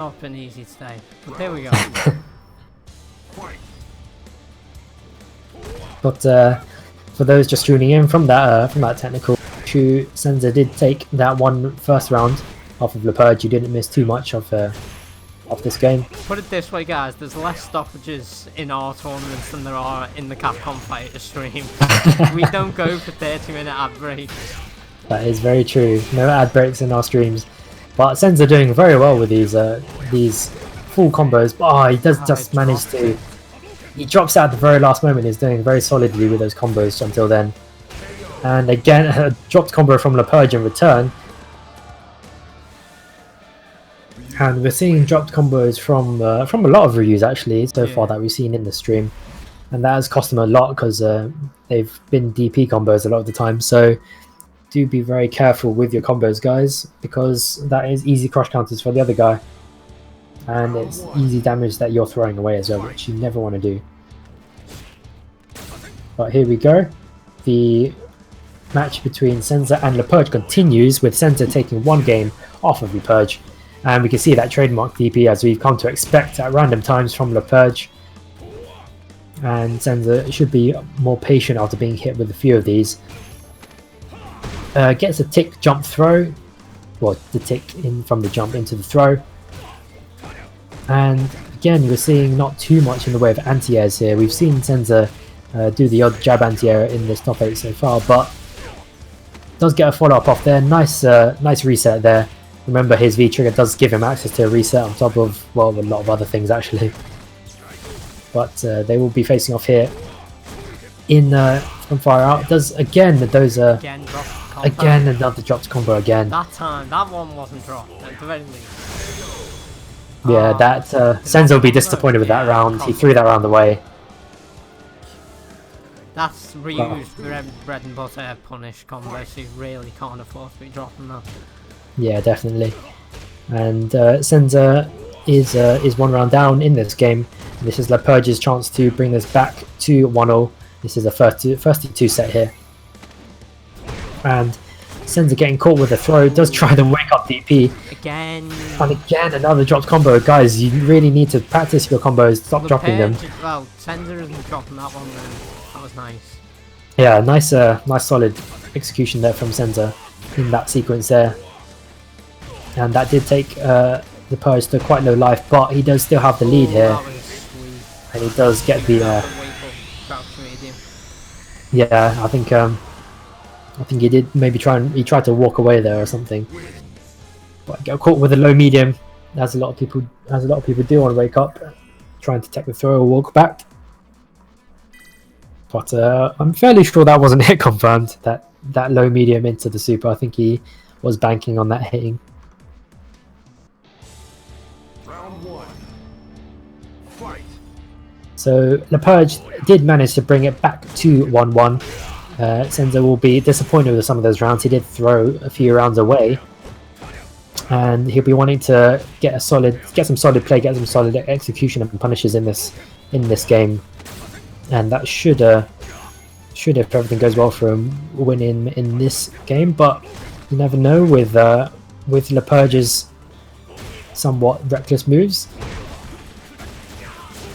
Not been easy today, but there we go. But for those just tuning in from that technical issue, Senza did take that one first round off of Lepurge. You didn't miss too much of this game. Put it this way, guys, there's less stoppages in our tournaments than there are in the Capcom Fighter stream. We don't go for 30-minute ad breaks. That is very true. No ad breaks in our streams. But Senza doing very well with these full combos. Oh, he does just manage to... He drops out at the very last moment. He's doing very solidly with those combos until then. And again, a dropped combo from Lepurge in return. And we're seeing dropped combos from a lot of reviews actually so far that we've seen in the stream. And that has cost them a lot because they've been DP combos a lot of the time. So do be very careful with your combos, guys, because that is easy crush counters for the other guy. And it's easy damage that you're throwing away as well, which you never want to do. But here we go. The match between Senza and Lepurge continues, with Senza taking one game off of Lepurge. And we can see that trademark DP as we've come to expect at random times from Lepurge. And Senza should be more patient after being hit with a few of these. Gets a tick jump throw. Well, the tick in from the jump into the throw. And again, we're seeing not too much in the way of anti-airs here. We've seen Senza do the odd jab anti-air in this top 8 so far, but does get a follow-up off there. Nice reset there. Remember, his V-trigger does give him access to a reset on top of, well, a lot of other things actually. But they will be facing off here in from far out. Does again those again another dropped combo again. That time, that one wasn't dropped at the very least. Yeah, that Senza will be disappointed with that round. He threw that round away. That's reused bread and butter punish combo, so you really can't afford to be dropping that. Yeah, definitely. And Senza is one round down in this game. This is Lepurge's chance to bring this back to 1-0. This is a 32 set here. And Senza getting caught with a throw, does try the wake up DP. Again. And again, another dropped combo. Guys, you really need to practice your combos, stop dropping them. Well, Senza isn't dropping that one then. That was nice. Yeah, nice solid execution there from Senza in that sequence there. And that did take the Purge to quite low life, but he does still have the lead here. And he does get the... yeah, I think he did maybe he tried to walk away there or something. But get caught with a low medium, as a lot of people do on Wake Up, trying to take the throw or walk back. But I'm fairly sure that wasn't hit confirmed, that low medium into the super. I think he was banking on that hitting. So Lepurge did manage to bring it back to 1-1. Senza will be disappointed with some of those rounds. He did throw a few rounds away, and he'll be wanting to get some solid play, get some solid execution and punishes in this game, and that should if everything goes well for him, win in this game. But you never know with Lepurge's somewhat reckless moves.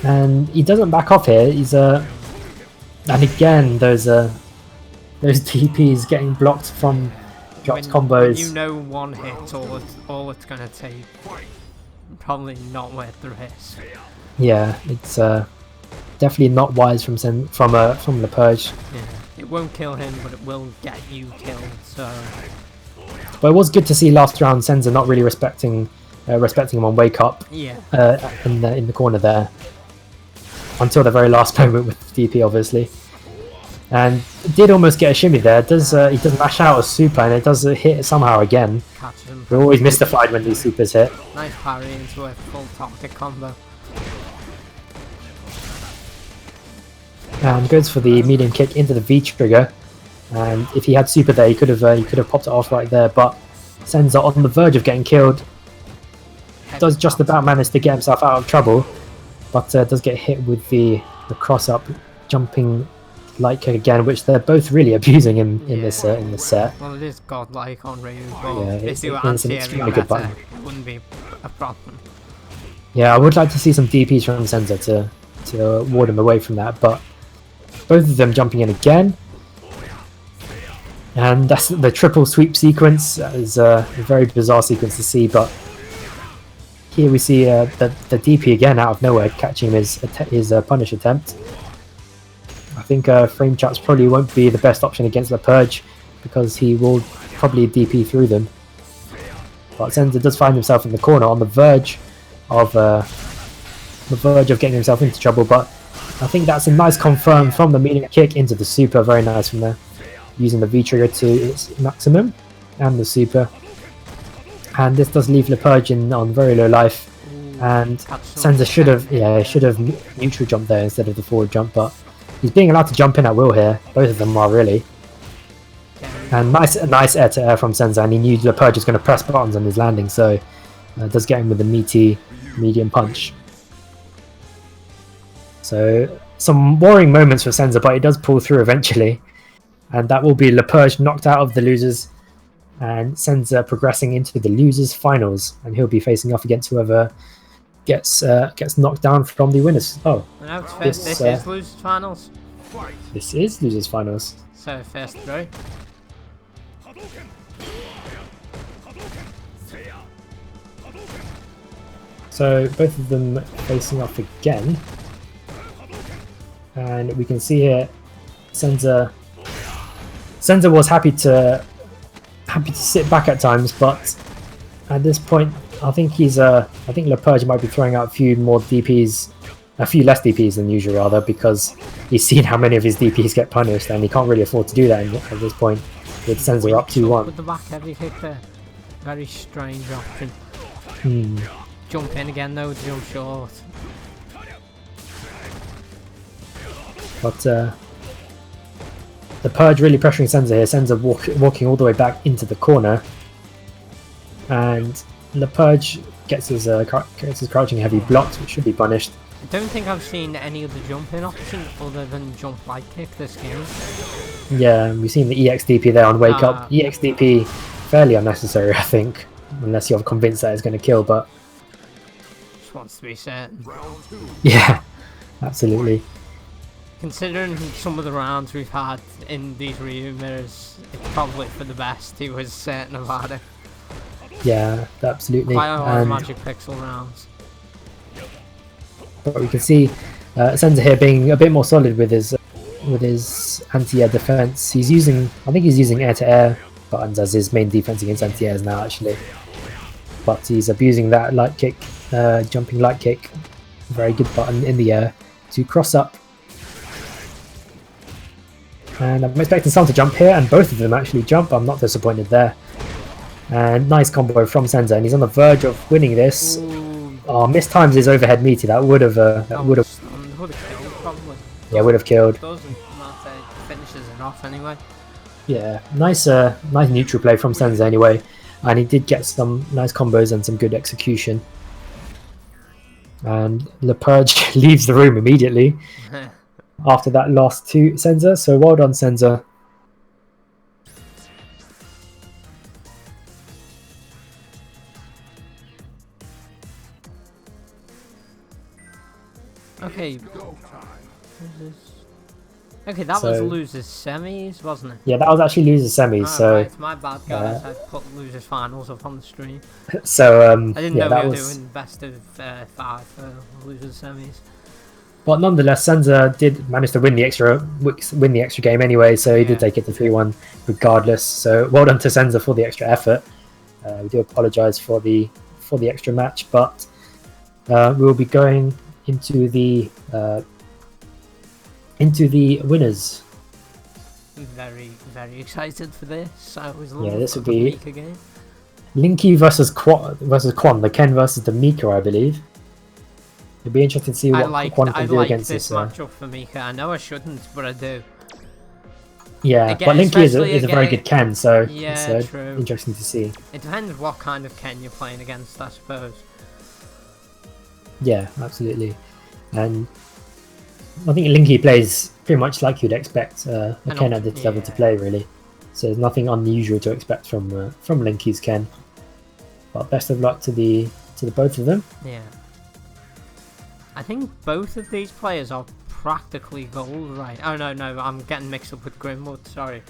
And he doesn't back off here. And again those TPs getting blocked from dropped combos. You know, one hit all it's gonna take. Probably not worth the risk. Yeah, it's definitely not wise from Lepurge. Yeah, it won't kill him, but it will get you killed. So. But it was good to see last round Senza not really respecting him on Wake Up. Yeah. In the corner there. Until the very last moment with DP, obviously, and did almost get a shimmy there. He does mash out a super, and it does hit somehow again. We're always mystified when these supers hit. Nice parry into a full toxic combo. And goes for the medium kick into the V trigger, and if he had super there, he could have popped it off right there. But Senza on the verge of getting killed. Does just about manage to get himself out of trouble. But does get hit with the cross-up jumping light kick again, which they're both really abusing in this set. Well, it is godlike on Ryu, but yeah, if you it's an extremely good button. it wouldn't be a problem. Yeah, I would like to see some DPs from Senza to ward him away from that, but both of them jumping in again. And that's the triple sweep sequence. That is a very bizarre sequence to see, but here we see the DP again out of nowhere catching his punish attempt. I think frame traps probably won't be the best option against the Purge because he will probably DP through them. But Senza does find himself in the corner on the verge of getting himself into trouble. But I think that's a nice confirm from the medium kick into the super. Very nice from there, using the V trigger to its maximum and the super. And this does leave Le Purge on very low life. And Senza should have neutral jumped there instead of the forward jump, but he's being allowed to jump in at will here. Both of them are really. And nice air to air from Senza, and he knew Le Purge was going to press buttons on his landing, so does get him with a meaty medium punch. So some worrying moments for Senza, but he does pull through eventually, and that will be Le Purge knocked out of the losers, and Senza progressing into the losers finals, and he'll be facing off against whoever gets knocked down from the winners. Oh, no, this is losers finals. This is losers finals. So first throw. So both of them facing off again, and we can see here Senza was happy to sit back at times, but at this point I think Le Purge might be throwing out a few less DPs than usual rather, because he's seen how many of his DPs get punished and he can't really afford to do that at this point with Senza up 2-1. With the back heavy kick there, very strange option. Jump in again though, jump short. But the Purge really pressuring Senza here. Senza walking all the way back into the corner, and Le Purge gets his crouching heavy blocked, which should be punished. I don't think I've seen any other jumping option other than jump light kick this game. Yeah, we've seen the EXDP there on wake up. EXDP fairly unnecessary, I think, unless you're convinced that it's going to kill, but just wants to be certain. Yeah, absolutely. Considering some of the rounds we've had in these review mirrors, it's probably for the best. He was certain about it. Yeah, absolutely. Quite a lot of Magic Pixel rounds. But we can see Senza here being a bit more solid with his anti-air defense. I think he's using air-to-air buttons as his main defense against anti-airs now, actually. But he's abusing that light kick, jumping light kick, very good button in the air to cross up. And I'm expecting someone to jump here, and both of them actually jump. I'm not disappointed there. And nice combo from Senza, and he's on the verge of winning this. Oh, mistimes his overhead meaty. That would have killed probably. Yeah, would have killed. Doesn't finishes it off anyway. Yeah, nice neutral play from Senza anyway, and he did get some nice combos and some good execution. And Le Purge leaves the room immediately after that loss to Senza. So well done, Senza. Okay. Okay, that was losers semis, wasn't it? Yeah, that was actually losers semis. So right, my bad, guys. I put losers finals up on the stream. So I didn't know we were doing best of 5 for losers semis. But nonetheless, Senza did manage to win the extra game anyway, so he did take it to 3-1 regardless. So well done to Senza for the extra effort. We do apologise for the extra match, but we'll be going into the winners. Very, very excited for this. I was looking this for would the be Mika game. Linky versus Quan, the Ken versus the Mika, I believe. It'd be interesting to see what Quan can do against this. I like this matchup for Mika. I know I shouldn't, but I do. Yeah, Again, but Linky is a very good Ken, so it's true. Interesting to see. It depends what kind of Ken you're playing against, I suppose. Yeah, absolutely. And I think Linky plays pretty much like you'd expect a Ken at this level to play, really. So there's nothing unusual to expect from Linky's Ken. But best of luck to the both of them. Yeah. I think both of these players are practically gold, right? Oh no, I'm getting mixed up with Grimwood. Sorry.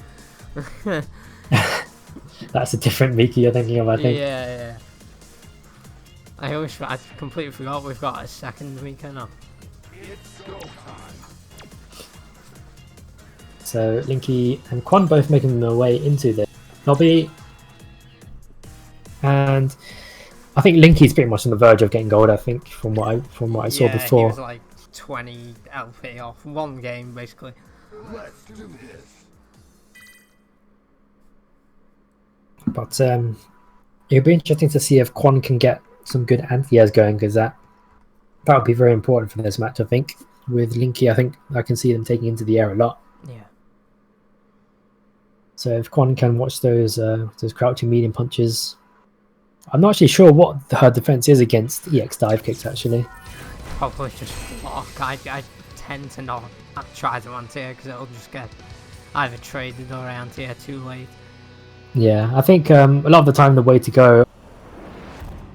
That's a different Miki you're thinking of, I think. Yeah. I completely forgot we've got a second Mika now. So Linky and Quan both making their way into the lobby, and I think Linky's pretty much on the verge of getting gold. I think from what I saw before. He was like 20 LP off one game basically. Let's do this. But it'll be interesting to see if Quan can get some good anti-airs going, because that would be very important for this match. I think with Linky, I think I can see them taking into the air a lot. Yeah. So if Quan can watch those crouching medium punches, I'm not actually sure what her defense is against EX dive kicks actually. Probably just block. I tend to not try to anti-air because it'll just get either traded or anti-air too late. Yeah, I think a lot of the time the way to go,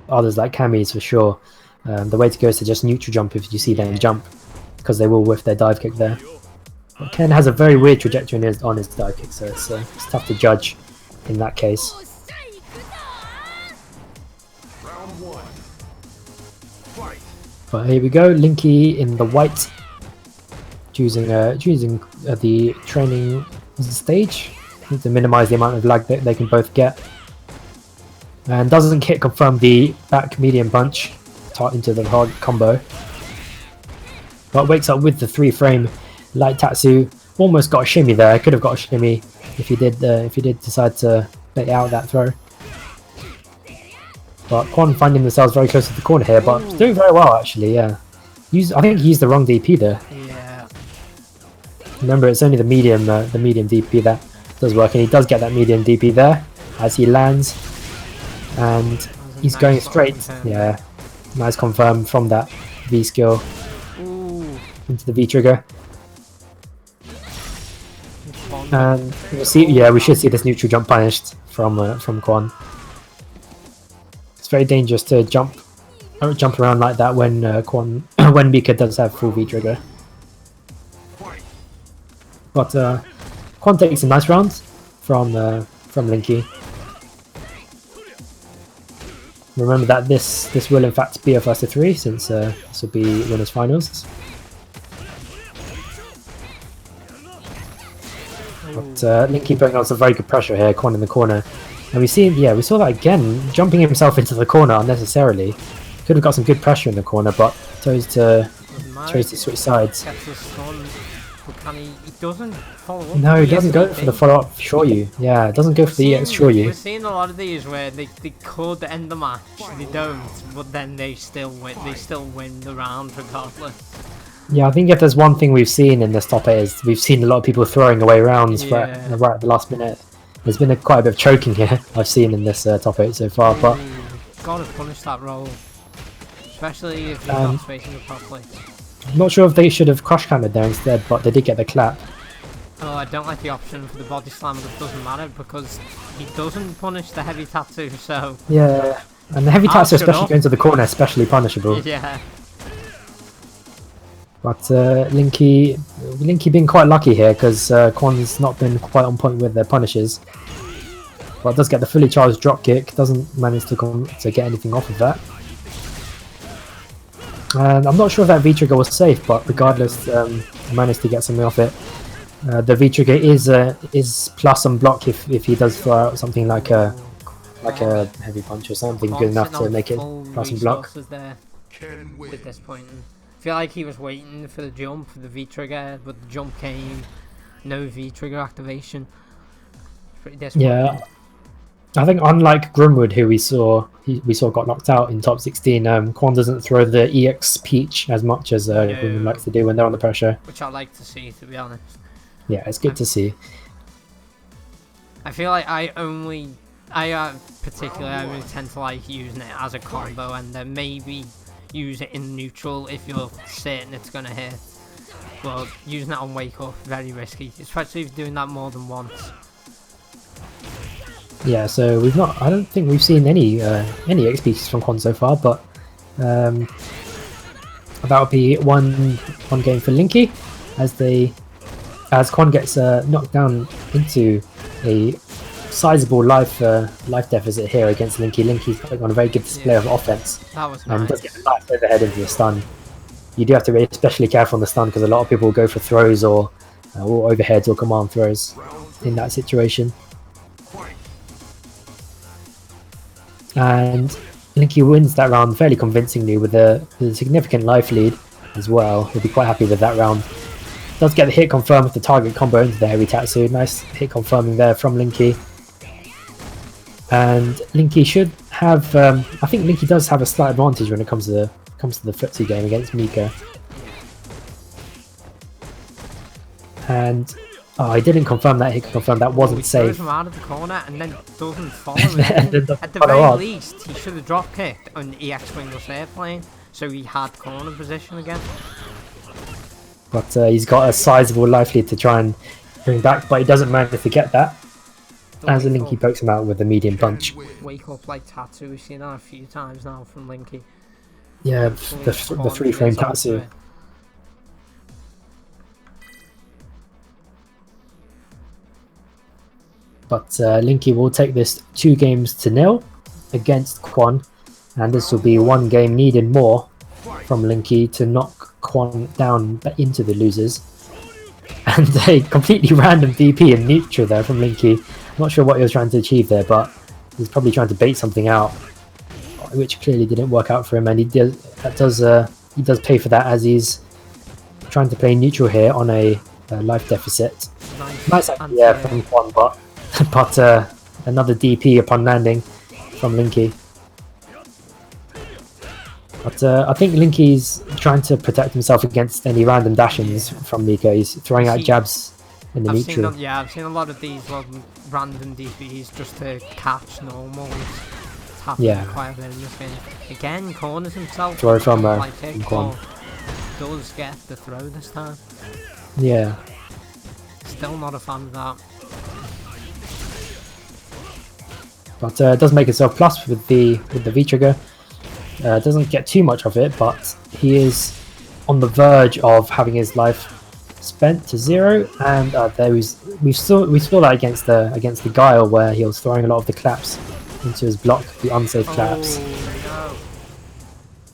others like Cammy's for sure, the way to go is to just neutral jump if you see them jump, because they will whiff their dive kick there. But Ken has a very weird trajectory on his dive kick, so it's tough to judge in that case. Round one. Fight. But here we go, Linky in the white, choosing the training stage to minimize the amount of lag that they can both get, and doesn't hit confirm the back medium punch into the hard combo, but wakes up with the 3-frame light Tatsu. Almost got a shimmy there. Could have got a shimmy if he did decide to bait out that throw. But Quan finding themselves very close to the corner here, but doing very well actually. Yeah, I think he used the wrong DP there. Yeah. Remember, it's only the medium DP that does work, and he does get that medium DP there as he lands, and he's going straight. Yeah, nice confirm from that V skill into the V trigger. And we'll see. Yeah, we should see this neutral jump punished from Quan. It's very dangerous to jump around like that when when Mika does have full V trigger. But Quan takes a nice round from Linky. Remember that this will in fact be a first to 3, since this will be winners finals. But Linky putting on some very good pressure here, Quan in the corner, and we saw that again, jumping himself into the corner unnecessarily. Could have got some good pressure in the corner, but chose to switch sides. He doesn't follow up. No, he doesn't go for the follow-up Shoryu. Yeah, it doesn't go for the EX Shoryu. We're seeing a lot of these where they could end the match, they don't, but then they still win. They still win the round regardless. Yeah, I think if there's one thing we've seen in this top 8 is we've seen a lot of people throwing away rounds right at the last minute. There's been quite a bit of choking here I've seen in this top 8 so far, but gotta punish that roll, especially if you're not spacing it properly. I'm not sure if they should have crush countered there instead, but they did get the clap. Oh, I don't like the option for the body slam, but it doesn't matter because he doesn't punish the heavy tattoo, so... Yeah, and the heavy tattoo, especially going to the corner, especially punishable. Yeah. But Linky being quite lucky here, because Quan's not been quite on point with their punishes. But does get the fully charged drop kick, doesn't manage to get anything off of that. And I'm not sure if that V-trigger was safe, but regardless, managed to get something off it. The V-trigger is plus on block if he does throw out something like a heavy punch or something good enough to make it plus and block. At this point, I feel like he was waiting for the jump, for the V-trigger, but the jump came, no V-trigger activation. Pretty disappointing. Yeah. I think unlike Grimwood, who we saw got knocked out in top 16, Quan doesn't throw the EX Peach as much as Grimwood likes to do when they're under pressure. Which I like to see, to be honest. Yeah, it's good to see. I feel like I only tend to like using it as a combo, and then maybe use it in neutral if you're certain it's gonna hit. But using it on wake up, very risky, especially if you're doing that more than once. Yeah, so I don't think we've seen any XP from Quan so far, but That'll be one game for Linky as Quan gets knocked down into a sizable life deficit here against Linky. Linky's putting on a very good display of offense That was and nice. does get a nice overhead into the stun. You do have to be especially careful on the stun because a lot of people will go for throws or overheads or command throws in that situation. And Linky wins that round fairly convincingly with a significant life lead as well. He'll be quite happy with that round. Does get the hit confirmed with the target combo into the heavy Tatsu. Nice hit confirming there from Linky. And Linky should have, I think Linky does have a slight advantage when it comes to the footsie game against Mika. And I didn't confirm that hit confirmed that wasn't He safe. throws him out of the corner and then doesn't follow him. And then At the follow very up. least, he should have drop kicked on EX Wing was airplane, so he had corner position again. But he's got a sizable life lead to try and bring back, but he doesn't manage to get that. As Linky pokes him out with a medium punch. Wake up like Tatsu, we've seen that a few times now from Linky. Yeah, the 3-frame Tatsu. But Linky will take this 2-0 against Quan, and this will be one game needed more from Linky to knock Quan down into the losers. And a completely random DP in neutral there from Linky. Not sure what he was trying to achieve there, but he's probably trying to bait something out, which clearly didn't work out for him, and he does pay for that as he's trying to play neutral here on a life deficit. Nice idea from Quan, but another DP upon landing from Linky. But I think Linky's trying to protect himself against any random dash-ins from Mika. He's throwing out jabs in the neutral. I've seen a lot of these random DPs just to catch normal. It's happening quite a bit in this game. Again, corners himself. Throw from Quan. Does get the throw this time. Yeah. Still not a fan of that. But does make himself plus with the V trigger. Doesn't get too much of it, but he is on the verge of having his life spent to 0. And we saw that against the Guile, where he was throwing a lot of the claps into his block, the unsafe claps. No.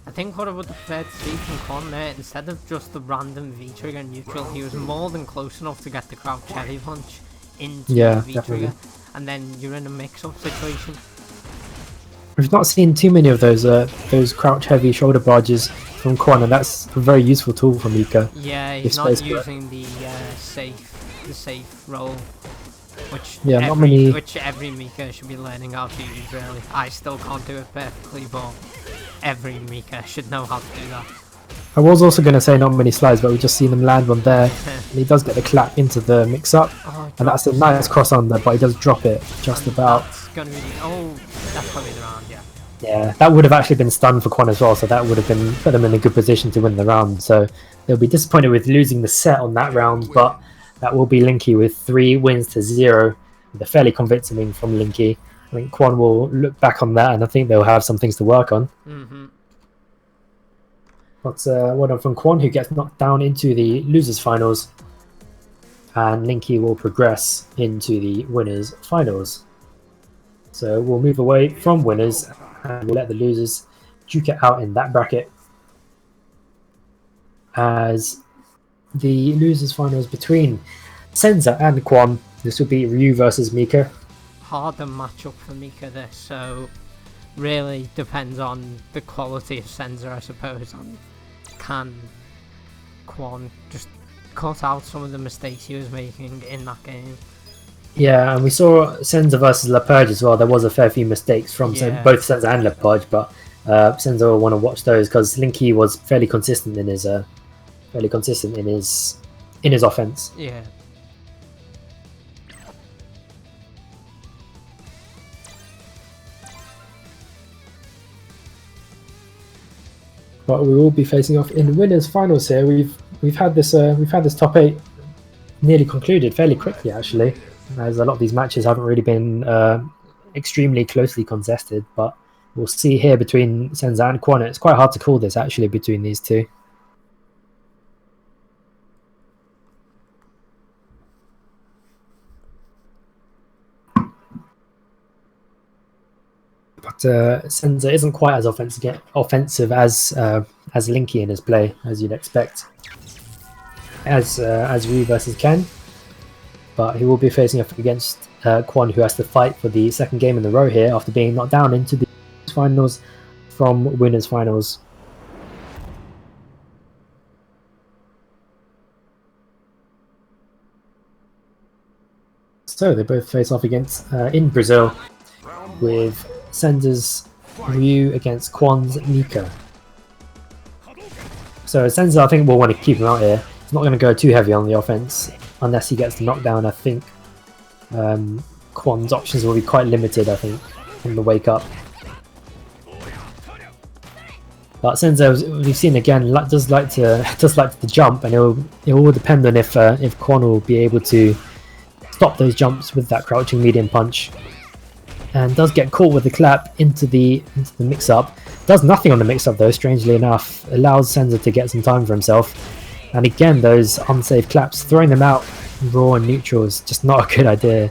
I think what I would have preferred to see from Quan there, instead of just the random V trigger neutral, he was more than close enough to get the crouch heavy punch into the V trigger, and then you're in a mix-up situation. We've not seen too many of those crouch heavy shoulder barges from Quan, and that's a very useful tool for Mika. Yeah, he's not using the safe roll, which every Mika should be learning how to use. Really, I still can't do it perfectly, but every Mika should know how to do that. I was also going to say not many slides, but we've just seen him land one there. And he does get the clap into the mix-up, and that's a nice cross on there, but he does drop it just about. That's gonna be that's probably the round, yeah. Yeah, that would have actually been stun for Quan as well, so that would have put them in a good position to win the round. So they'll be disappointed with losing the set on that round, but that will be Linky with 3 wins to 0, with a fairly convincing win from Linky. I think Quan will look back on that, and I think they'll have some things to work on. But well done from Quan, who gets knocked down into the losers finals, and Linky will progress into the winners finals. So we'll move away from winners and we'll let the losers duke it out in that bracket, as the losers finals between Senza and Quan. This will be Ryu versus Mika. Harder matchup for Mika this, so really depends on the quality of Senza, I suppose, and can Quan just cut out some of the mistakes he was making in that game. Yeah, and we saw Senza versus Lepage as well. There was a fair few mistakes from both Senza and Lepage, but Senza will want to watch those because Linky was fairly consistent in his offense. Yeah. But we will be facing off in winners finals here. We've had this top 8 nearly concluded fairly quickly, actually, as a lot of these matches haven't really been extremely closely contested. But we'll see here between Senza and Quan. It's quite hard to call this actually between these two. But Senza isn't quite as offensive as Linky in his play, as you'd expect, as Ryu versus Ken. But he will be facing up against Kwon, who has to fight for the second game in a row here after being knocked down into the finals from winners finals. So they both face off against in Brazil, with Senza's Ryu against Kwon's Mika. So Senza, I think, will want to keep him out here. He's not going to go too heavy on the offense unless he gets the knockdown. I think Kwon's options will be quite limited, I think, in the wake up. But Senza, we've seen again, does like to jump, and it will depend on if Kwon will be able to stop those jumps with that crouching medium punch. And does get caught with the clap into the mix-up. Does nothing on the mix-up though, strangely enough. Allows Senza to get some time for himself. And again, those unsafe claps, throwing them out raw and neutral is just not a good idea.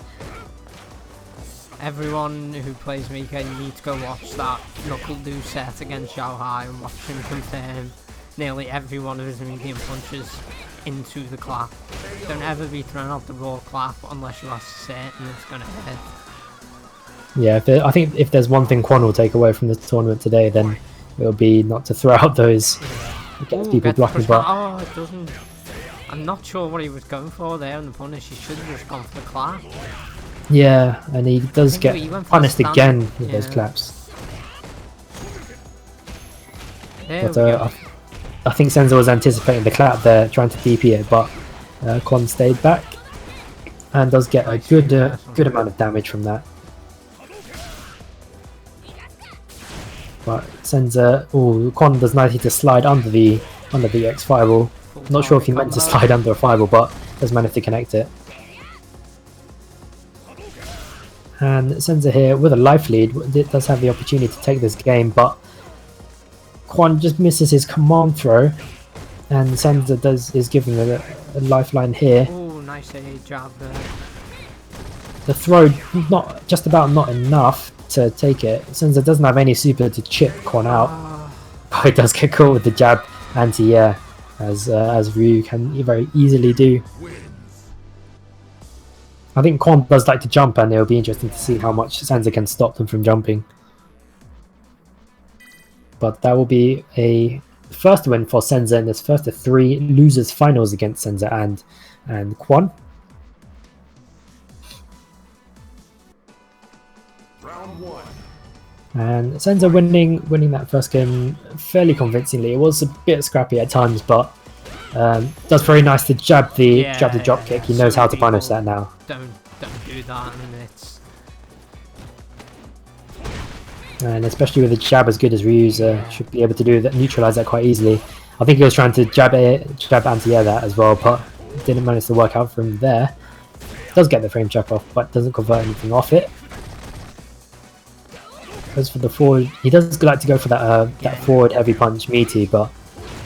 Everyone who plays Mika, you need to go watch that Knuckle Do set against Xiaohai and watch him confirm nearly every one of his medium punches into the clap. Don't ever be throwing out the raw clap unless you are certain it's going to hit. Yeah, I think if there's one thing Kwon will take away from the tournament today, then it'll be not to throw out those against people blocking. But oh, it doesn't. I'm not sure what he was going for there on the punish. He should have just gone for the clap. Yeah, and he does get punished again with those claps. But I think Senza was anticipating the clap there, trying to DP it, but Kwon stayed back and does get a good amount of damage from that. But Senza, Kwon does nicely to slide under the X fireball. Not sure if he meant to slide under a fireball, but does manage to connect it. And Senza here with a life lead does have the opportunity to take this game, but Kwon just misses his command throw, and Senza is giving a lifeline here. Oh, nice jab there. The throw not enough to take it. Senza doesn't have any super to chip Kwon out, but it does get caught with the jab anti-air, as Ryu can very easily do. I think Kwon does like to jump, and it'll be interesting to see how much Senza can stop them from jumping. But that will be a first win for Senza in this first of 3 losers finals against Senza and Kwon. Round 1. And Senza winning that first game fairly convincingly. It was a bit scrappy at times, but does very nice to jab the drop kick. He knows how to punish that now. Don't do that. I mean, it's... And especially with a jab as good as Ryu's, should be able to do that, neutralize that quite easily. I think he was trying to jab anti-air that as well, but didn't manage to work out for him there. Does get the frame check off, but doesn't convert anything off it. As for the forward, he does like to go for that forward heavy punch meaty, but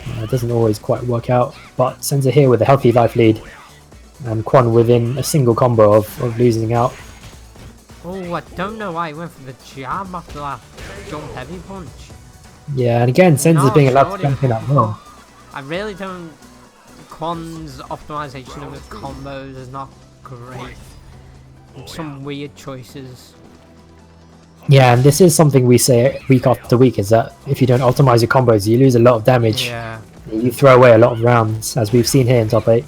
it doesn't always quite work out. But Senza here with a healthy life lead, and Kwon within a single combo of losing out. Oh, I don't know why he went for the jab after that jump heavy punch. Yeah, and again, Senza's being allowed to jump in that well. I really don't... Kwon's optimization of his combos is not great. Some weird choices. Yeah, and this is something we say week after week, is that if you don't optimize your combos, you lose a lot of damage. Yeah. You throw away a lot of rounds, as we've seen here in top 8.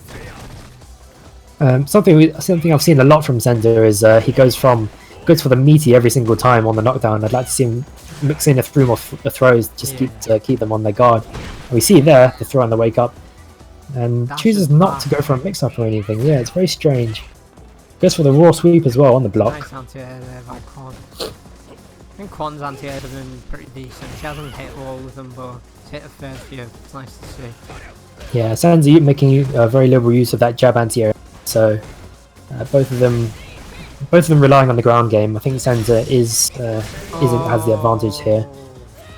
Something I've seen a lot from Senza is he goes for the meaty every single time on the knockdown. I'd like to see him mix in a few more throws, just keep them on their guard. And we see there the throw on the wake up, and chooses not to go for a mix up or anything. Yeah, it's very strange. Goes for the raw sweep as well on the block. Nice anti-air there by Kwon. I think Kwon's anti-air has been pretty decent. He hasn't hit all of them, but he's hit a fair few. It's nice to see. Yeah, Senza making very liberal use of that jab anti-air. So both of them relying on the ground game. I think Senza has the advantage here.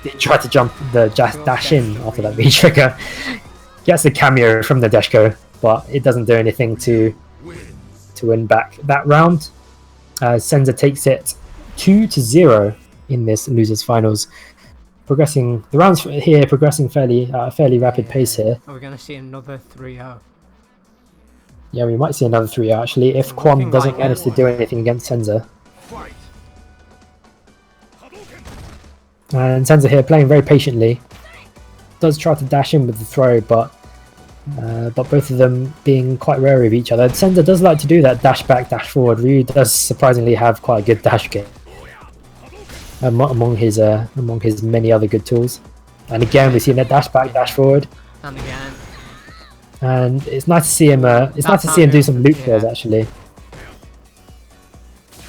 He tried to jump the dash in after that V-trigger. Gets the cameo from the Deshko, but it doesn't do anything to win back that round. Senza takes it 2-0 in this losers finals. Progressing the rounds here, progressing fairly rapid pace here. Are we going to see another 3-0? Yeah, we might see another 3 actually if Kwon Looking doesn't like manage it. to do anything against Senza. Fight. And Senza here playing very patiently. Does try to dash in with the throw, but both of them being quite wary of each other. Senza does like to do that dash back, dash forward. Ryu does surprisingly have quite a good dash kick among his many other good tools. And again, we see that dash back, dash forward. And again. And it's nice to see him. It's nice to see him do some loop throws actually.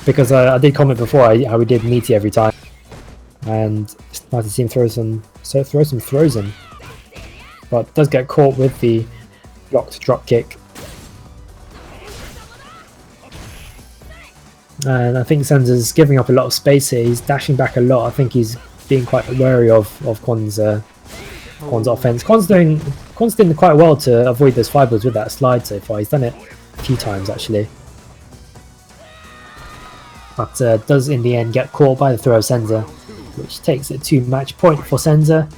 Because I did comment before how we did meaty every time, and it's nice to see him throw some throws in. But does get caught with the blocked drop kick. And I think Senza's giving up a lot of space here. He's dashing back a lot. I think he's being quite wary of Kwon's offense. Kwon's doing quite well to avoid those fibers with that slide so far. He's done it a few times actually. But does in the end get caught by the throw of Senza, which takes it to match point for Senza.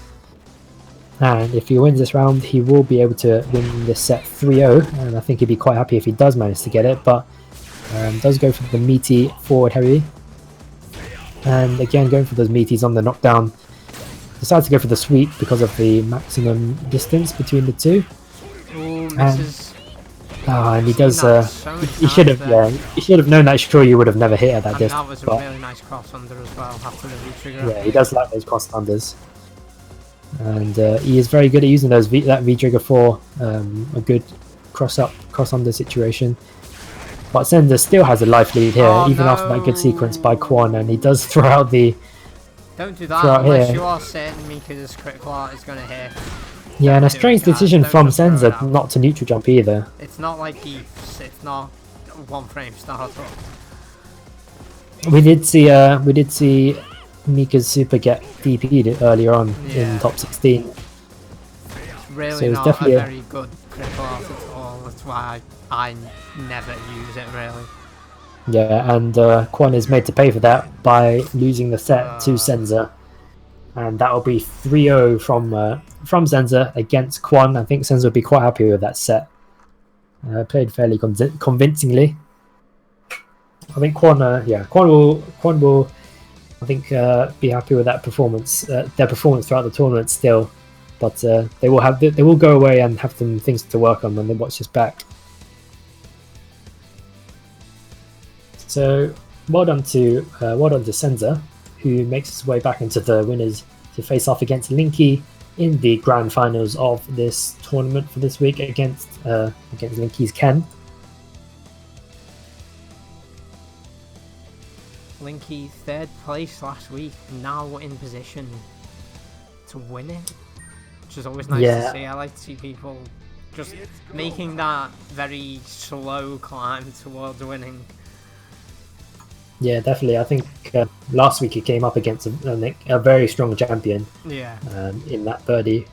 And if he wins this round, he will be able to win this set 3-0, and I think he'd be quite happy if he does manage to get it, but does go for the meaty forward heavy. And again, going for those meaties on the knockdown. Decides to go for the sweep because of the maximum distance between the two. Ooh, misses. And he does. He He should have known that. Sure, you would have never hit at that and distance. that was a But really nice cross under as well after the V-trigger. yeah, he does like those cross unders, and he is very good at using those that V-trigger for a good cross under situation. But Senza still has a life lead here, even after that good sequence by Kwon, and he does throw out the. Don't do that Throw out unless here. you are certain Mika's critical art is going to hit. Yeah, and a Don't do strange it, guys. decision Don't from just throw it Senza out. not to neutral jump either. It's not like Geefs, it's not one frame start up. We did see Mika's super get DP'd earlier on in top 16. It's really So it's not definitely a a- very good critical art at all. That's why I never use it really. Yeah, and Kwon is made to pay for that by losing the set to Senza. And that will be 3-0 from Senza against Kwon. I think Senza will be quite happy with that set. Played fairly convincingly. I think Kwon will, I think, be happy with that performance. Their performance throughout the tournament still, but they will go away and have some things to work on when they watch this back. So well done to Senza, who makes his way back into the winners to face off against Linky in the grand finals of this tournament for this week against Linky's Ken. Linky third place last week, now in position to win it, which is always nice to see. I like to see people just making that very slow climb towards winning. Yeah, definitely. I think last week he came up against a very strong champion. Yeah. In that birdie,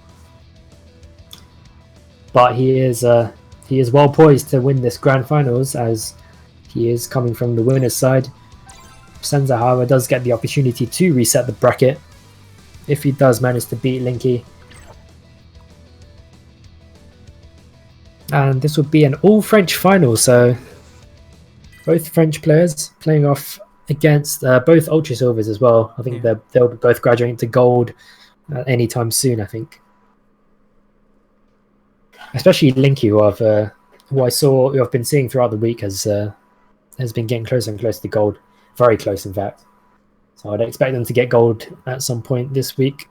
but he is well poised to win this grand finals as he is coming from the winner's side. Senza, however, does get the opportunity to reset the bracket if he does manage to beat Linky. And this would be an all-French final, so both French players playing off against both Ultra Silvers as well. I think they'll be both graduating to gold anytime soon, I think. Especially Linky, who I've been seeing throughout the week has been getting closer and closer to gold. Very close, in fact. So I'd expect them to get gold at some point this week.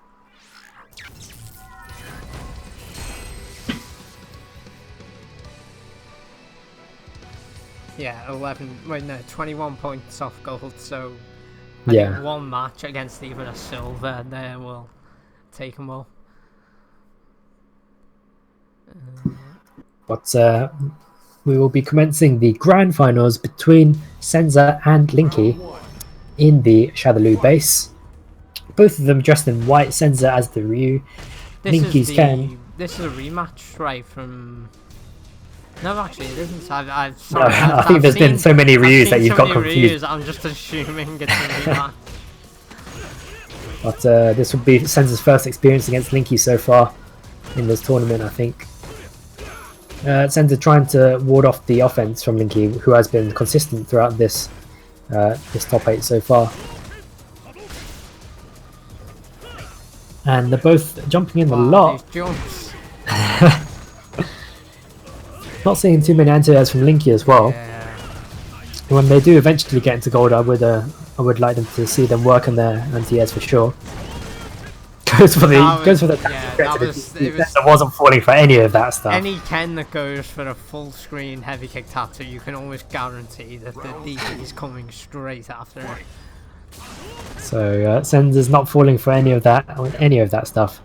Yeah, 21 points off gold, so I think one match against even a silver there will take them all. But we will be commencing the grand finals between Senza and Linky in the Shadaloo base. Both of them dressed in white, Senza as the Ryu. Linky's Ken. This is a rematch, right, from... No, actually, it isn't. I think there's been so many Ryus that you've got confused. I'm just assuming it's a rematch. But this would be Senza's first experience against Linky so far in this tournament, I think. Senza trying to ward off the offense from Linky, who has been consistent throughout this this top 8 so far. And they're both jumping in a lot. These jumps. Not seeing too many anti-airs from Linky as well. Yeah. When they do eventually get into gold, I would like them to see them work on their anti-airs for sure. Goes for the that wasn't falling for any of that stuff. Any Ken that goes for a full screen heavy kick tattoo, you can always guarantee that the DP is coming straight after it. So Senza's not falling for any of that stuff.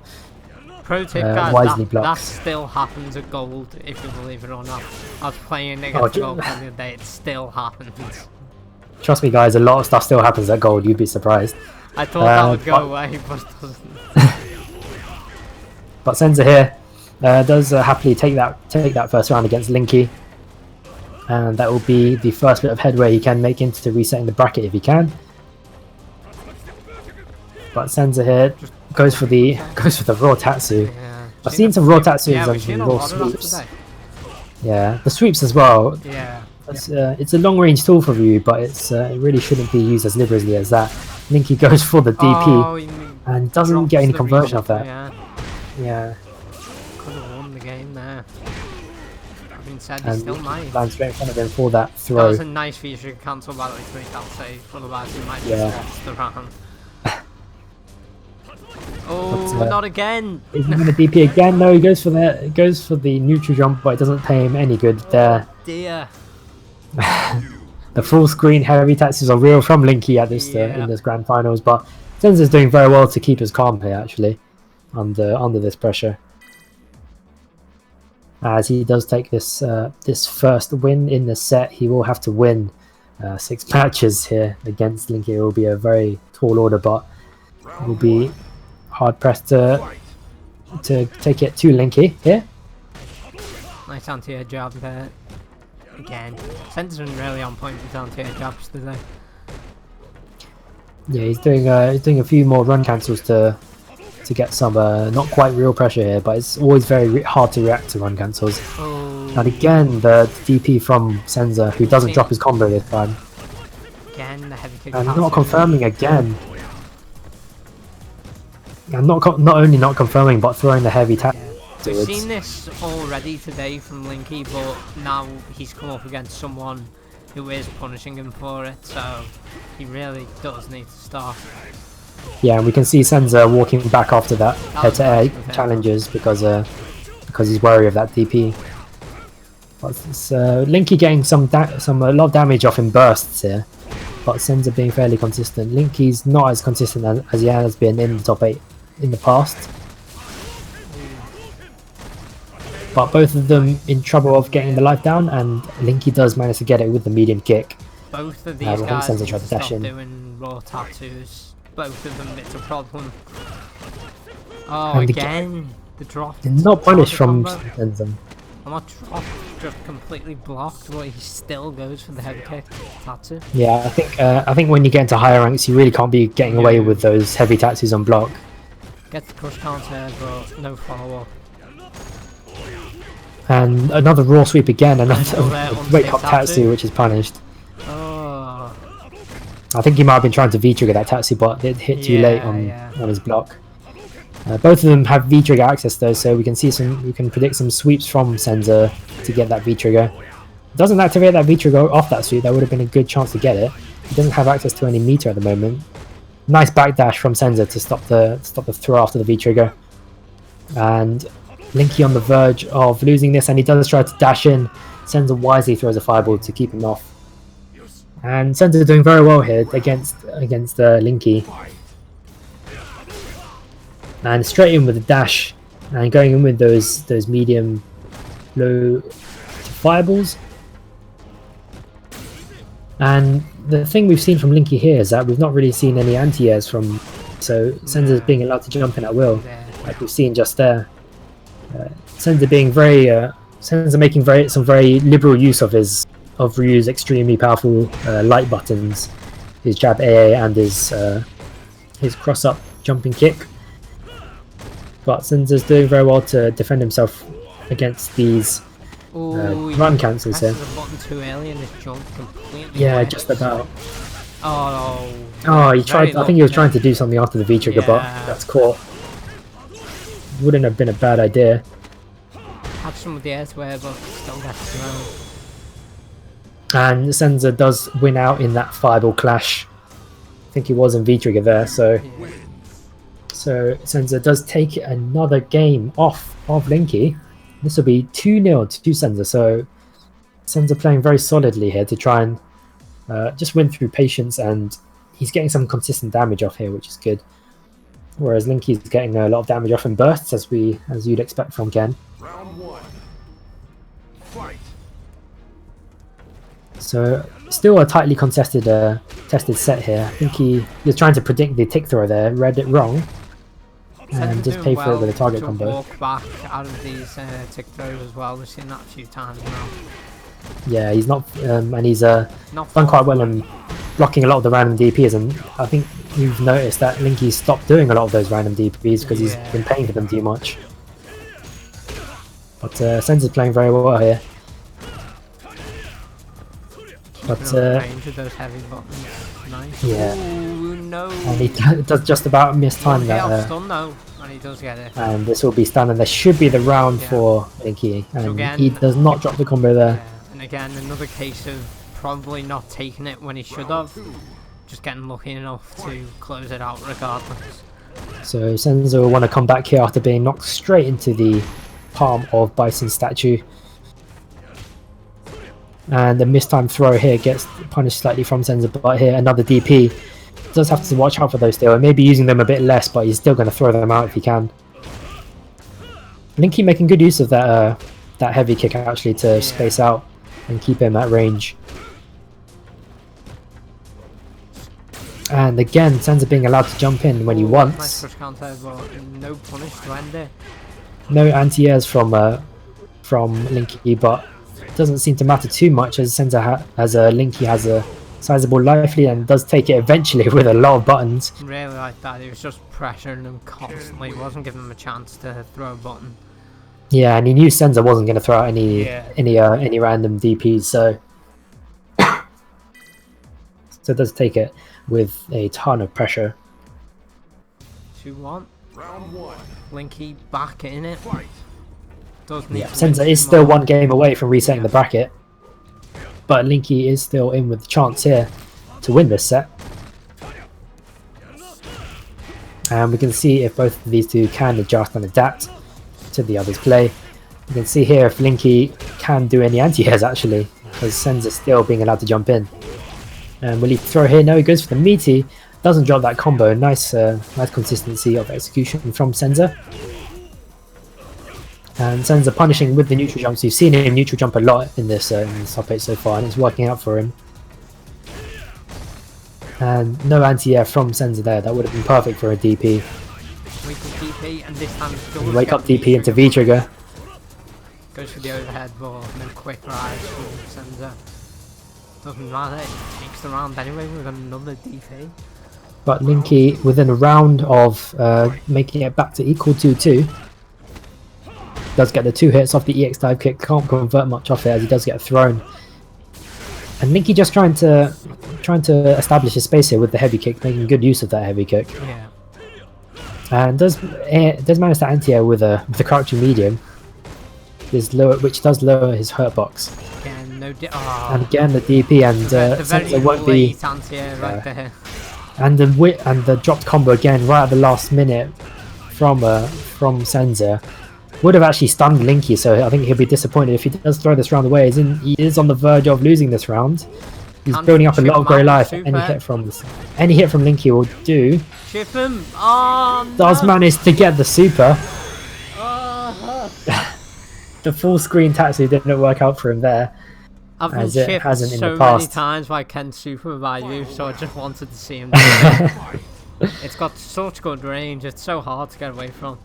Pro tip, guys, wisely that blocks. still happens at gold, if you believe it or not. I was playing against gold the other day, it still happens. Trust me, guys, a lot of stuff still happens at gold. You'd be surprised. I thought that would go away, but it doesn't. But Senza here does happily take that first round against Linky, and that will be the first bit of headway he can make into resetting the bracket if he can. But Senza here goes for the raw Tatsu. Yeah. I've seen some raw Tatsus and seen some a raw lot of that sweeps. today. Yeah, the sweeps as well. Yeah. It's a long range tool for you, but it really shouldn't be used as liberally as that. Linky goes for the DP and doesn't get any conversion of that. Yeah. Could have won the game there. That being said, he And still might. lands straight in front of him for that That throw. was a nice feature to cancel by the way, I'll say. Otherwise, he might Yeah. have lost the round. Oh, not again! Is he going to DP again? No, he goes for the neutral jump, but it doesn't pay him any good there. Dear. The full screen heavy taxes are real from Linky at this in this grand finals, but Senza's doing very well to keep his calm here actually under this pressure. As he does take this this first win in the set, he will have to win 6 matches here against Linky. It will be a very tall order, but it will be hard pressed to take it to Linky here. Nice anti-air job there. Again, Senza's been really on point with anti-air jobs today. Yeah, he's doing a few more run cancels to get some not quite real pressure here, but it's always very hard to react to run cancels. Oh. And again, the DP from Senza, who doesn't drop his combo this time. Again, the heavy kick. And not confirming again. And not only not confirming, but throwing the heavy tap. We've seen this already today from Linky, but now he's come up against someone who is punishing him for it, so he really does need to stop. Yeah, and we can see Senza walking back after that head-to-air challenges because he's wary of that DP. But it's, Linky getting a lot of damage off in bursts here, but Senza being fairly consistent. Linky's not as consistent as he has been in the top 8 in the past. But both of them in trouble of getting the life down, and Linky does manage to get it with the medium kick. Both of these guys Senza need tried to to dash stop in. doing raw tattoos. Both of them, it's a problem. Oh, And again, the drop. They're not punished from combo. Senza. I'm not dropped, just completely blocked, but he still goes for the heavy kick tattoo. Yeah, I think when you get into higher ranks, you really can't be getting away with those heavy tattoos on block. Gets the crush counter, but no follow up. And another raw sweep again, another wake up Tatsu. Tatsu, which is punished. Oh, I think he might have been trying to V-trigger that Tatsu, but it hit too late on his block. Both of them have V-trigger access though, so we can predict some sweeps from Senza to get that V-trigger. Doesn't activate that V-trigger off that sweep, that would have been a good chance to get it. He doesn't have access to any meter at the moment. Nice backdash from Senza to stop the throw after the V-trigger. And Linky on the verge of losing this, and he does try to dash in. Senza wisely throws a fireball to keep him off. And Senza doing very well here against Linky. And straight in with the dash, and going in with those medium low fireballs. And the thing we've seen from Linky here is that we've not really seen any anti-airs from, so Senza's being allowed to jump in at will, like we've seen just there. Senza being Senza making some very liberal use of Ryu's extremely powerful light buttons, his jab AA and his cross up jumping kick. But Senza's doing very well to defend himself against these run cancels here. The button too early and his jump completely Yeah, went. just about. Oh, Oh, he tried. I think he was trying to. to do something after the V trigger, but Yeah. that's caught. Wouldn't have been a bad idea. Had some with the air swear, but still gets thrown. And Senza does win out in that fireball clash. I think he was in V trigger there, so Yeah. so Senza does take another game off of Linky. This will be 2-0 to Senza, so Senza playing very solidly here to try and just win through patience, and he's getting some consistent damage off here, which is good. Whereas Linky's getting a lot of damage off in bursts, as you'd expect from Ken. Round 1. Fight. So still a tightly contested tested set here. I think he was trying to predict the tick throw there, read it wrong, and just paid for it with a target to combo. Walk back out of these tick throws as well. We've seen that a few times now. Yeah, he's not, and he's Not done quite far. well in blocking a lot of the random DPs, and I think you've noticed that Linky stopped doing a lot of those random DPs because he's Yeah. been paying for them too much. But Senza's playing very well here. But Keeping on the range of those heavy buttons. Nice. yeah. Ooh, no. and he does just about miss time Hit off that, stun though, and he does get it. and this will be stun, and there should be the round Yeah. for Linky, and again- he does not drop the combo there. Yeah. And again, another case of probably not taking it when he should have. Just getting lucky enough to close it out regardless. So Senza will want to come back here after being knocked straight into the palm of Bison's statue. And the mistime throw here gets punished slightly from Senza, but here another DP. Does have to watch out for those still, and maybe using them a bit less, but he's still going to throw them out if he can. Linky making good use of that that heavy kick actually to space out and keep him at range. And again, Senza being allowed to jump in when he Nice wants. push counter, but no punish to end it. No anti-airs from Linky, but it doesn't seem to matter too much as Senza Linky has a sizable life lead and does take it eventually with a lot of buttons. Really like that. He was just pressuring him constantly. He wasn't giving him a chance to throw a button. Yeah, and he knew Senza wasn't going to throw out any Yeah. any random DPs, so so it does take it with a ton of pressure. 2-1. Round 1. Linky back in it. Fight. Does need Yeah, to Senza win is some still more. one game away from resetting the bracket, but Linky is still in with the chance here to win this set. And we can see if both of these two can adjust and adapt to the other's play. You can see here if Linky can do any anti-airs actually, because Senza still being allowed to jump in. And will he throw here? No, he goes for the meaty. Doesn't drop that combo. Nice consistency of execution from Senza. And Senza punishing with the neutral jumps. You've seen him neutral jump a lot in this top 8 so far, and it's working out for him. And no anti-air from Senza there. That would have been perfect for a DP. Weak DP, and this time does Wake get up the DP into V-trigger. Goes for the overhead ball, and then quick rise from Senza. Doesn't matter, it takes the round anyway with another DP. But Linky within a round of making it back to equal 2-2. Does get the 2 hits off the EX dive kick, can't convert much off it as he does get thrown. And Linky just trying to establish his space here with the heavy kick, making good use of that heavy kick. Yeah. And does manage to anti-air with a crouching medium. Which does lower his hurt box. Again, no And again the DP, and the Senza very won't be. late anti-air right there. And the dropped combo again right at the last minute from Senza would have actually stunned Linky, so I think he'll be disappointed if he does throw this round away. He is on the verge of losing this round. He's Can't building up a chip lot of him grey out, life. super. Any hit from Linky will do. Chip him! Oh, Does no. manage to get the super. Oh. The full screen tattoo didn't work out for him there. I've been As it chipped hasn't in so the many past. times by Ken's super by you, so I just wanted to see him do it. It's got such good range, it's so hard to get away from.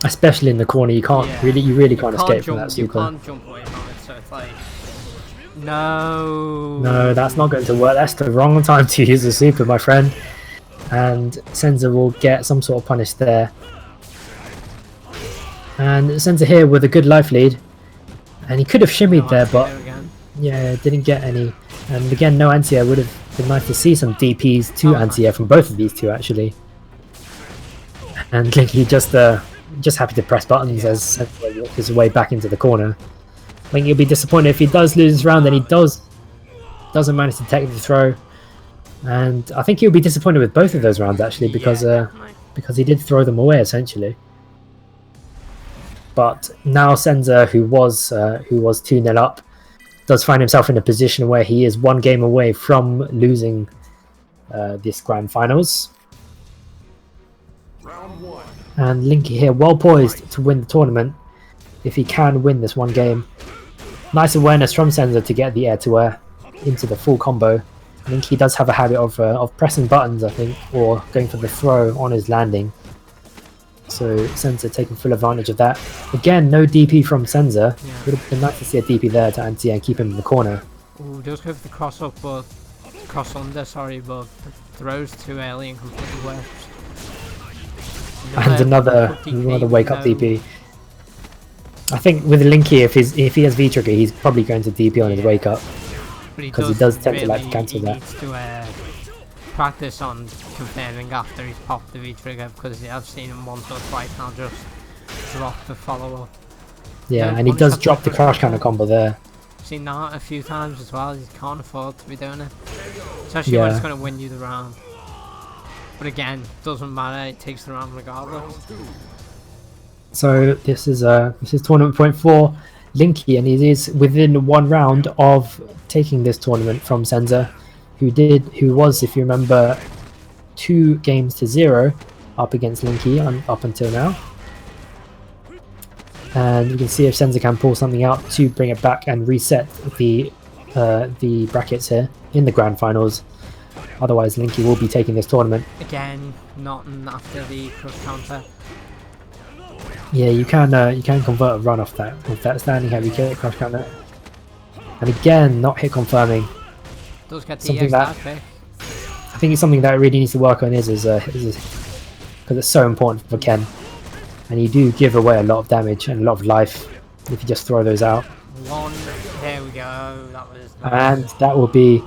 Especially in the corner, you can't Yeah. you really can't You escape from that you super. can't jump away from it, so it's like... No! No, that's not going to work. That's the wrong time to use the super, my friend. and Senza will get some sort of punish there. And Senza here with a good life lead, and he could have shimmied there, but yeah, didn't get any. And again, no anti-air. Would have been nice to see some DPs to anti-air from both of these two actually. And Linky just happy to press buttons as Senza walks his way back into the corner. I think he'll be disappointed if he does lose this round, and he doesn't manage to take the throw. And I think he'll be disappointed with both of those rounds actually, because he did throw them away essentially. But now Senza, who was 2-0 up, does find himself in a position where he is one game away from losing this grand finals. Round 1. And Linky here, well poised to win the tournament if he can win this one game. Nice awareness from Senza to get the air-to-air into the full combo. I think he does have a habit of pressing buttons, I think, or going for the throw on his landing. So Senza taking full advantage of that. Again, no DP from Senza. Would have been nice to see a DP there to anti and keep him in the corner. Ooh, does go for the cross up, but cross under, sorry, but throws too early and completely works. And another wake up DP. I think with Linky, if he has V trigger, he's probably going to DP on his wake up, because he does tend to like to cancel that. Needs to practice on confirming after he's popped the V trigger, because I've seen him once or twice now just drop the follow up. Yeah, and he does drop the crash counter combo there. Seen that a few times as well. He can't afford to be doing it, especially when it's going to win you the round. But again, doesn't matter. It takes the round regardless. So this is tournament point 4, Linky, and he is within one round of taking this tournament from Senza, who was, if you remember, 2-0 up against Linky up until now. And we can see if Senza can pull something out to bring it back and reset the brackets here in the grand finals. Otherwise, Linky will be taking this tournament. Again, not after the cross counter. Yeah, you can convert a run off that with that standing heavy kick cross counter. And again, not hit confirming. Does get the something that pick. I think it's something that really needs to work on is because it's so important for Ken, and you do give away a lot of damage and a lot of life if you just throw those out. There we go. That was nice. And that will be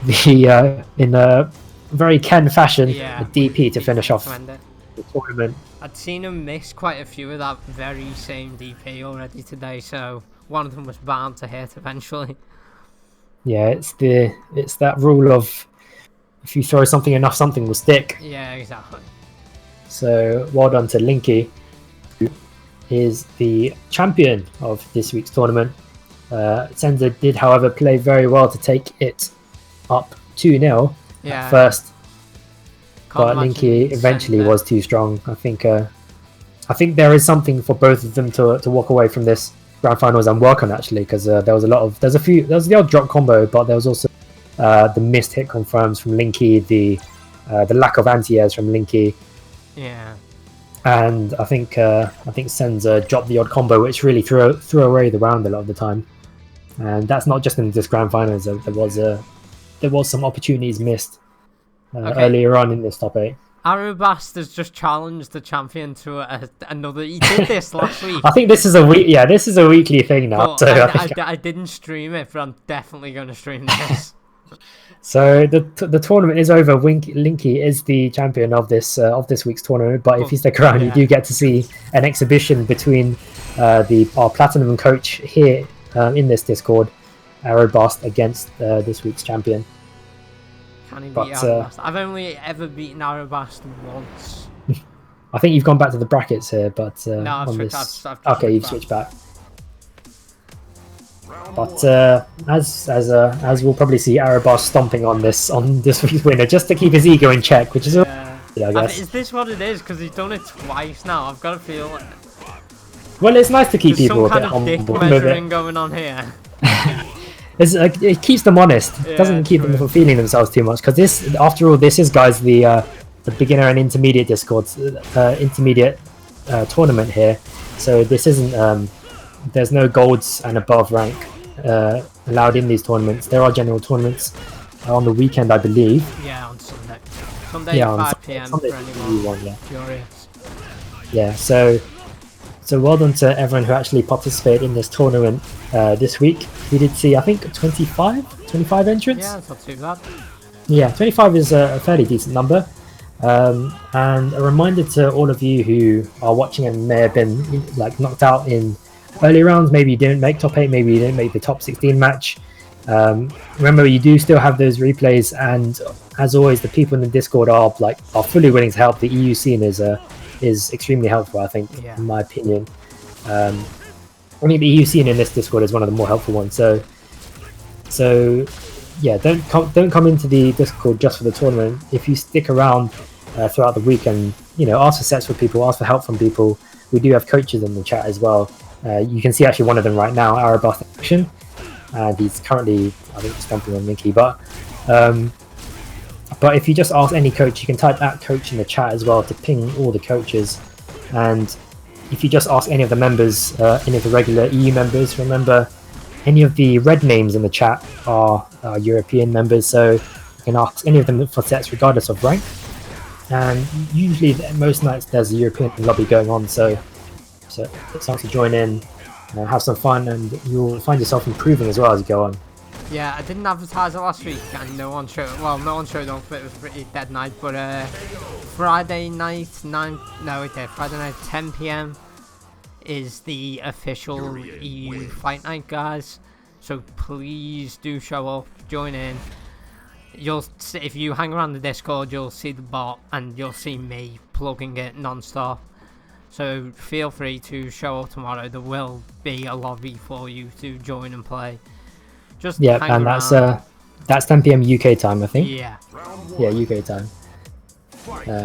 the in a very Ken fashion, a DP to finish off the tournament. I'd seen him miss quite a few of that very same DP already today, so one of them was bound to hit eventually. Yeah, it's that rule of if you throw something enough, something will stick. Yeah, exactly. So well done to Linky, who is the champion of this week's tournament. Senza did, however, play very well to take it up 2-0 at first. But Linky eventually was too strong. I think there is something for both of them to walk away from this grand finals and work on, actually, because there was the odd drop combo, but there was also the missed hit confirms from Linky, the lack of anti-airs from Linky. Yeah. And I think Senza dropped the odd combo, which really threw away the round a lot of the time. And that's not just in this grand finals. There was some opportunities missed earlier on in this top 8. Arubast has just challenged the champion to another. He did this last week. I think this is a weekly thing now. So I didn't stream it, but I'm definitely going to stream this. So the tournament is over. Linky is the champion of this week's tournament. But if you stick around, you do get to see an exhibition between our platinum coach here in this Discord, Arubast, against this week's champion. Can he beat Arubast? I've only ever beaten Arubast once. I think you've gone back to the brackets here, but no, I've switched back. But as we'll probably see Arubast stomping on this week's winner just to keep his ego in check, which is I guess. Is this what it is? Because he's done it twice now. I've got a feel. Well, it's nice to keep people a bit humble. There's some kind of dick measuring going on here. It keeps them honest. It doesn't keep them from feeling themselves too much. Because after all, this is, guys, the beginner and intermediate Discords, intermediate tournament here. So this isn't. There's no golds and above rank allowed in these tournaments. There are general tournaments on the weekend, I believe. Yeah, on Sunday. Sunday Yeah, on 5 p.m. Sunday for anyone one, yeah. curious. Yeah, so well done to everyone who actually participated in this tournament this week. We did see, I think, 25 entrants. Yeah, it's not too bad. Yeah, 25 is a fairly decent number. And a reminder to all of you who are watching and may have been like knocked out in early rounds. Maybe you didn't make top 8, maybe you didn't make the top 16 match. Remember, you do still have those replays, and as always, the people in the Discord are fully willing to help. The EU scene is extremely helpful, I think, Yeah. in my opinion. I think the EU scene in this Discord is one of the more helpful ones. So yeah, don't come into the Discord just for the tournament. If you stick around throughout the week and ask for sets for people, ask for help from people, we do have coaches in the chat as well. You can see actually one of them right now, Arabas Action, and he's currently, I think, stomping on Minky. But if you just ask any coach, you can type @coach in the chat as well to ping all the coaches. And if you just ask any of the members, any of the regular EU members, remember, any of the red names in the chat are European members, so you can ask any of them for sets regardless of rank. And usually, most nights, there's a European lobby going on, so it's time to join in, have some fun, and you'll find yourself improving as well as you go on. Yeah, I didn't advertise it last week, and no one showed up, but it was a pretty dead night. But Friday night, Friday night, 10 p.m. is the official EU Fight Night, guys. So please do show up, join in. If you hang around the Discord, you'll see the bot, and you'll see me plugging it non-stop. So feel free to show up tomorrow. There will be a lobby for you to join and play. Just hang and around. that's 10 p.m. UK time, I think. Yeah. Yeah, UK time.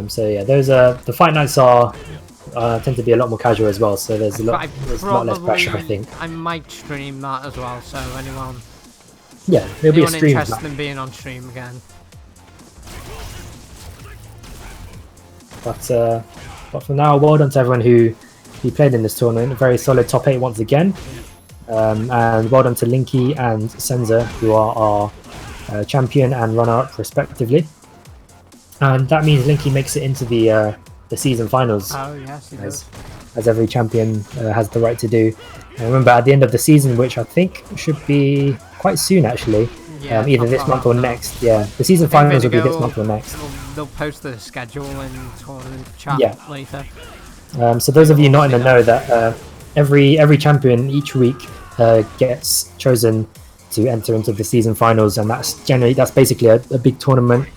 So yeah, those the fight nights are tend to be a lot more casual as well. So there's a lot less pressure, I think. I might stream that as well. So anyone there'll be a stream. interested in being on stream again. But for now, well done to everyone who played in this tournament. A very solid top 8 once again. And well done to Linky and Senza, who are our champion and runner-up respectively. And that means Linky makes it into the season finals. Oh yes, he does. As every champion has the right to do. And remember, at the end of the season, which I think should be quite soon actually, either this month or next. Yeah, the season finals will be this month or next. They'll post the schedule in tournament chat later. So those of you not in the know, that every champion each week gets chosen to enter into the season finals, and that's basically a big tournament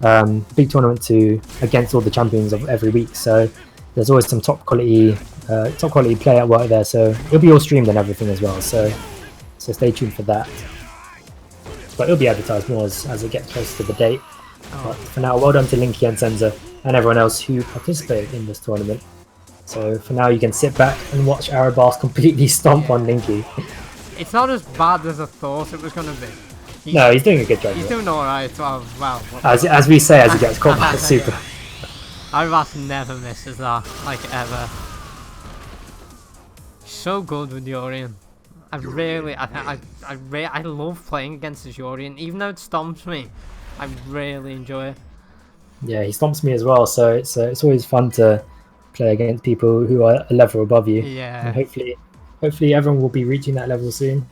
to against all the champions of every week. So there's always some top quality play at work there. So it'll be all streamed and everything as well. So stay tuned for that. But it'll be advertised more as it gets closer to the date. But for now, well done to Linky and Senza and everyone else who participated in this tournament. So for now, you can sit back and watch Arabas completely stomp on Linky. It's not as bad as I thought it was going to be. No, he's doing a good job. He's doing alright. Well, as we say, as he gets caught by the super. Arabas never misses that, like ever. So good with Yorian. I love playing against this Yorian, even though it stomps me. I really enjoy it. Yeah, he stomps me as well, so it's always fun to play against people who are a level above you. Yeah. And hopefully everyone will be reaching that level soon.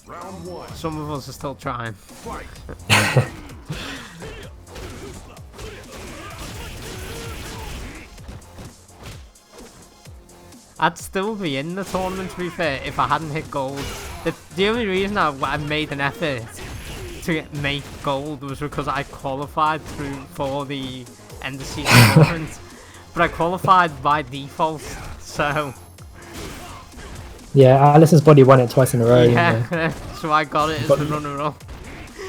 Round 1. Some of us are still trying. Fight. I'd still be in the tournament, to be fair, if I hadn't hit gold. The only reason I made an effort to make gold was because I qualified for the end of season tournament. But I qualified by default, so... Yeah, Alison's body won it twice in a row. Yeah, so I got it as the runner-up.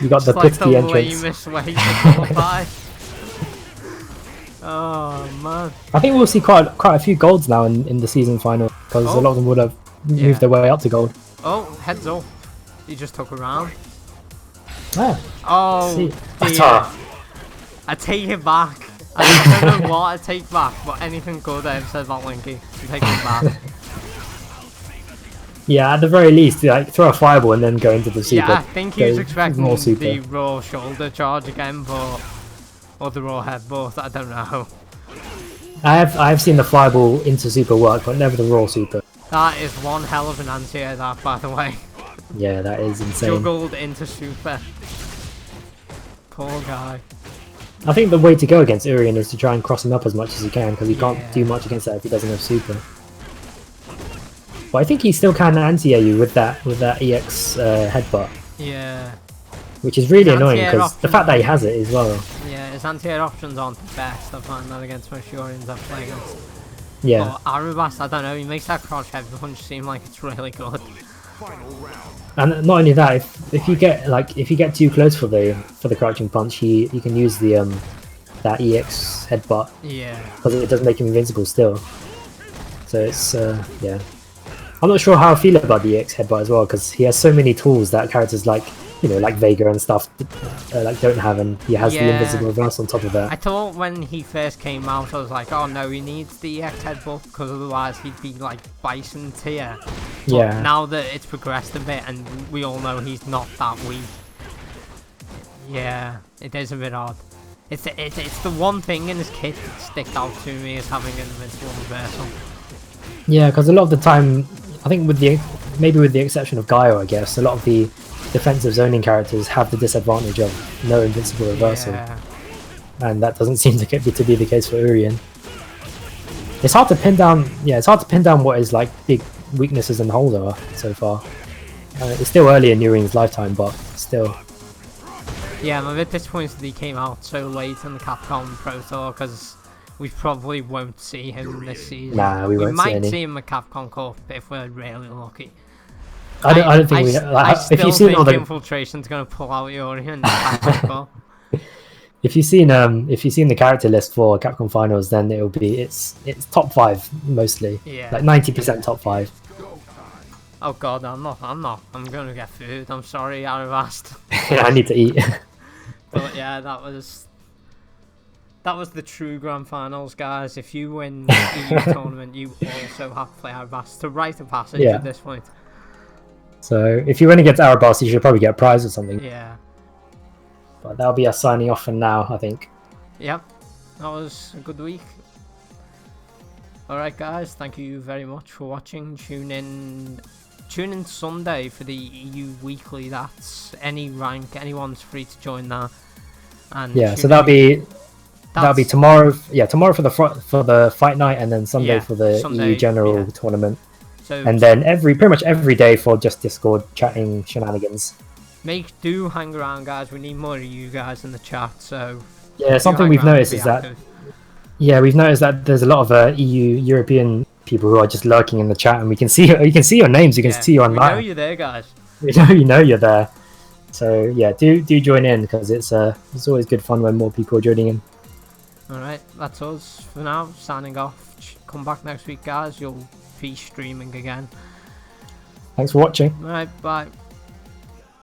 You got the like pitsky entrance. Lamest way to qualify. Oh man! I think we'll see quite a few golds now in the season final, because a lot of them would have moved their way up to gold. Oh, heads up! He just took a round. Ah, oh see. Dear! I take it back. I don't know what I take back, but anything good I've said about Linky, I take it back. Yeah, at the very least, like throw a fireball and then go into the super. Yeah, I think he was Go expecting more super. the raw shoulder charge again, or the raw headbutt. I don't know. I've seen the fireball into super work, but never the raw super. That is one hell of an anti-air, that, by the way. Yeah, that is insane. Juggled into super. Poor guy. I think the way to go against Urien is to try and cross him up as much as you can, because he can't Yeah. do much against that if he doesn't have super. But I think he still can anti-air you with that EX headbutt, Yeah. which is really His annoying anti-air because the option- fact that he has it as well. Yeah, his anti-air options aren't the best. I find that against most Urians I've played against. Yeah, But Arubas, I don't know, he makes that crouch heavy punch seem like it's really good. Final round. and not only that, if you get too close for the crouching punch, he can use the that EX headbutt Yeah. because it does make him invincible still. So it's yeah. I'm not sure how I feel about the EX headbutt as well, because he has so many tools that characters like Vega and stuff like don't have, and he has the Yeah. invisible reverse on top of I that. thought when he first came out, I was like, oh no, he needs the EX headbutt, because otherwise he'd be like Bison tier. But Yeah, now that it's progressed a bit, and we all know he's not that weak. Yeah, it is a bit odd. It's the one thing in his kit that sticks out to me as having an invincible reversal. yeah, because a lot of the time, I think with the exception of Gaio, I guess a lot of the defensive zoning characters have the disadvantage of no invincible reversal. Yeah. And that doesn't seem to be the case for Urien. It's hard to pin down. Yeah, it's hard to pin down what his like big weaknesses and holes are so far. It's still early in Urien's lifetime, but still. Yeah, I'm a bit disappointed that he came out so late in the Capcom Pro Tour, because we probably won't see him this season. Nah, we won't see might any. see him at Capcom Cup if we're really lucky. I don't think we. I If still you've seen all think the, Infiltration's going to pull out Urian in the Capcom Cup. if you've seen the character list for Capcom Finals, then it'll be it's top 5 mostly. Yeah. Like 90% top 5. Oh god, I'm not. I'm going to get food. I'm sorry, Arivast. I need to eat. But yeah, that was the true grand finals, guys. If you win the EU tournament, you also have to play Arivast to rite of passage Yeah. at this point. So if you win against Arabas, you should probably get a prize or something. Yeah. But that'll be us signing off for now, I think. Yep. That was a good week. Alright guys, thank you very much for watching. Tune in Sunday for the EU Weekly. That's any rank, anyone's free to join that. And Yeah, so tune that'll in- be tomorrow. Yeah, tomorrow for the fight night, and then Sunday Yeah, for the Sunday, EU general yeah. tournament, So and then pretty much every day for just Discord chatting shenanigans. do hang around, guys. We need more of you guys in the chat. So Yeah, do something hang we've around, noticed be is that active. we've noticed that there's a lot of European people who are just lurking in the chat, and you can see your names, you can see you we know online. you're there, guys. You know you're there. So yeah, do join in, because it's always good fun when more people are joining in. Alright, that's us for now. Signing off. Come back next week, guys. You'll be streaming again. Thanks for watching. Alright, bye.